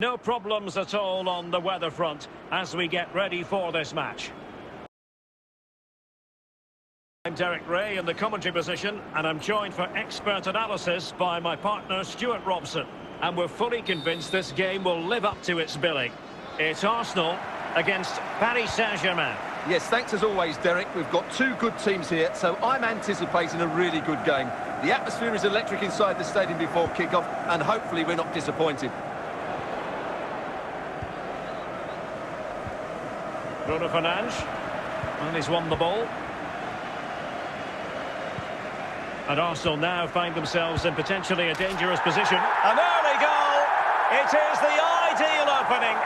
No problems at all on the weather front as we get ready for this match. I'm Derek Ray in the commentary position, and I'm joined for expert analysis by my partner Stuart Robson. And we're fully convinced this game will live up to its billing. It's Arsenal against Paris Saint-Germain. Yes, thanks as always, Derek. We've got two good teams here, so I'm anticipating a really good game. The atmosphere is electric inside the stadium before kick-off, and hopefully we're not disappointed. Bruno Fernandes, and he's won the ball. And Arsenal now find themselves in potentially a dangerous position. An early goal! It is the ideal opening.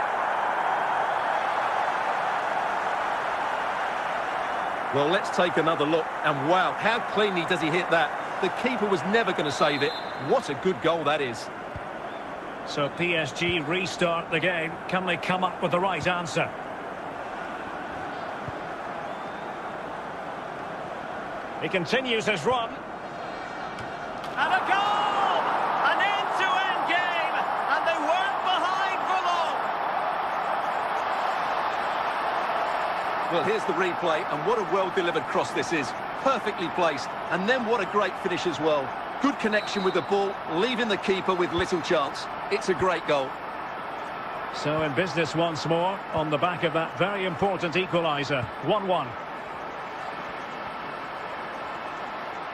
Well, let's take another look. And wow, how cleanly does he hit that? The keeper was never going to save it. What a good goal that is. So PSG restart the game. Can they come up with the right answer? He continues his run. And a goal! An end-to-end game, and they weren't behind for long. Well, here's the replay, and what a well-delivered cross this is. Perfectly placed, and then what a great finish as well. Good connection with the ball, leaving the keeper with little chance. It's a great goal. So in business once more, on the back of that very important equaliser. 1-1.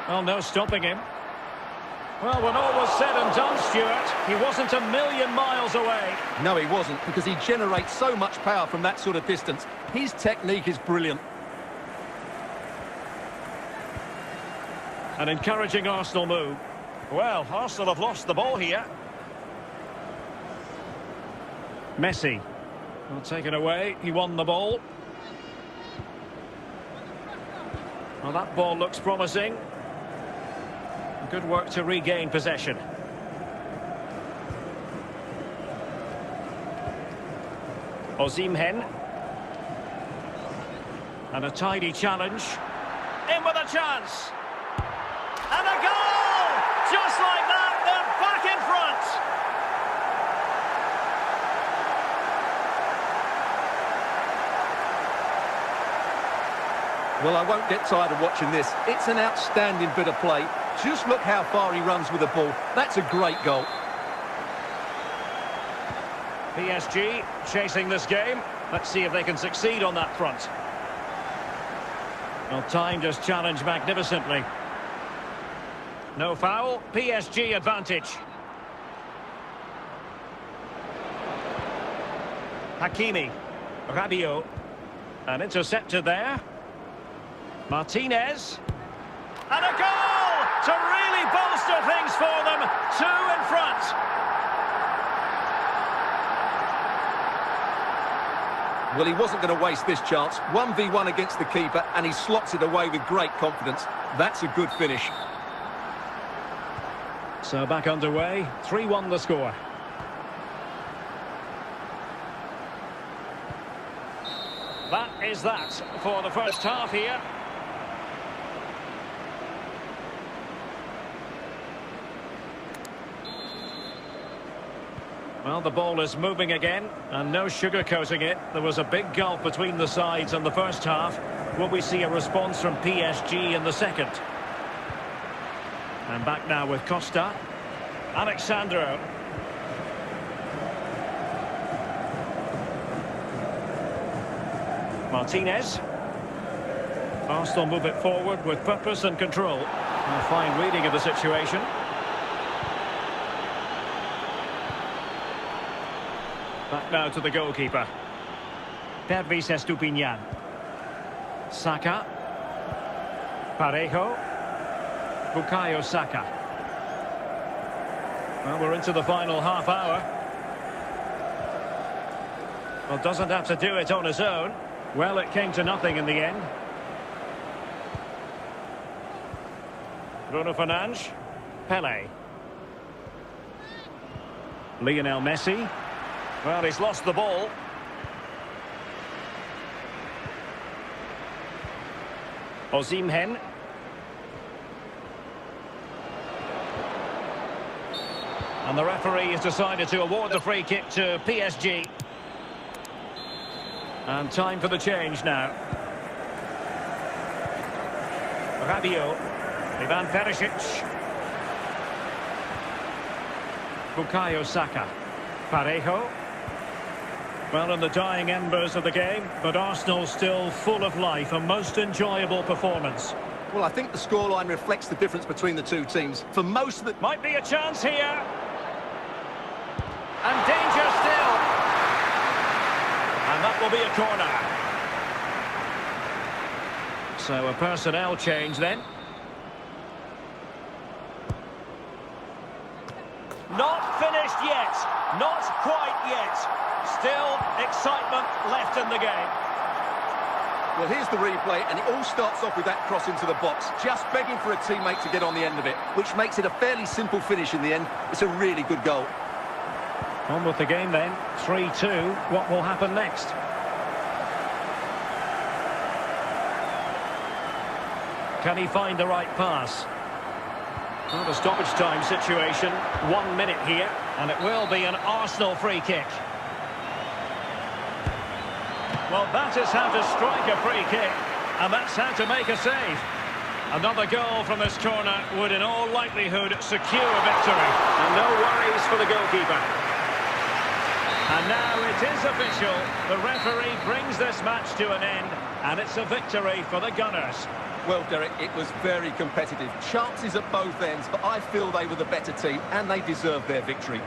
Well, no stopping him. Well, when all was said and done, Stuart, he wasn't a million miles away. No, he wasn't, because he generates so much power from that sort of distance. His technique is brilliant. An encouraging Arsenal move. Well, Arsenal have lost the ball here. Messi. Well, taken away. He won the ball. Well, that ball looks promising. Good work to regain possession. Osimhen. And a tidy challenge. In with a chance. And a goal! Just like that, they're back in front. Well, I won't get tired of watching this. It's an outstanding bit of play. Just look how far he runs with the ball. That's a great goal. PSG chasing this game. Let's see if they can succeed on that front. Well, timed his challenge magnificently. No foul. PSG advantage. Hakimi. Rabiot. And intercepted there. Martinez. And a goal to really bolster things for them. 2 in front. Well, he wasn't going to waste this chance. 1v1 against the keeper, and he slots it away with great confidence. That's a good finish. So back underway. 3-1 the score. That is that for the first half here. Well, the ball is moving again, and no sugarcoating it. There was a big gulf between the sides in the first half. Will we see a response from PSG in the second? And back now with Costa. Alexandro. Martinez. Arsenal move it forward with purpose and control. A fine reading of the situation. Back now to the goalkeeper. Pervis Estupinian. Saka. Parejo. Bukayo Saka. Well, we're into the final half hour. Well, doesn't have to do it on his own. Well, it came to nothing in the end. Bruno Fernandes. Pele. Lionel Messi. Well, he's lost the ball. And the referee has decided to award the free kick to PSG. And time for the change now. Rabiot. Ivan Perisic. Bukayo Saka. Parejo. Well, in the dying embers of the game, but Arsenal still full of life, a most enjoyable performance. Well, I think the scoreline reflects the difference between the two teams. For most of the... Might be a chance here. And danger still. And that will be a corner. So a personnel change then. Not finished yet. Not quite yet. Still excitement left in the game. Well, here's the replay, and it all starts off with that cross into the box, just begging for a teammate to get on the end of it, which makes it a fairly simple finish in the end. It's a really good goal. On with the game then. 3-2. What will happen next? Can he find the right pass? Well, the stoppage time situation. 1 minute here, and it will be an Arsenal free kick. Well, that is how to strike a free kick, and that's how to make a save. Another goal from this corner would in all likelihood secure a victory. And no worries for the goalkeeper. And now it is official. The referee brings this match to an end, and it's a victory for the Gunners. Well, Derek, it was very competitive. Chances at both ends, but I feel they were the better team, and they deserved their victory.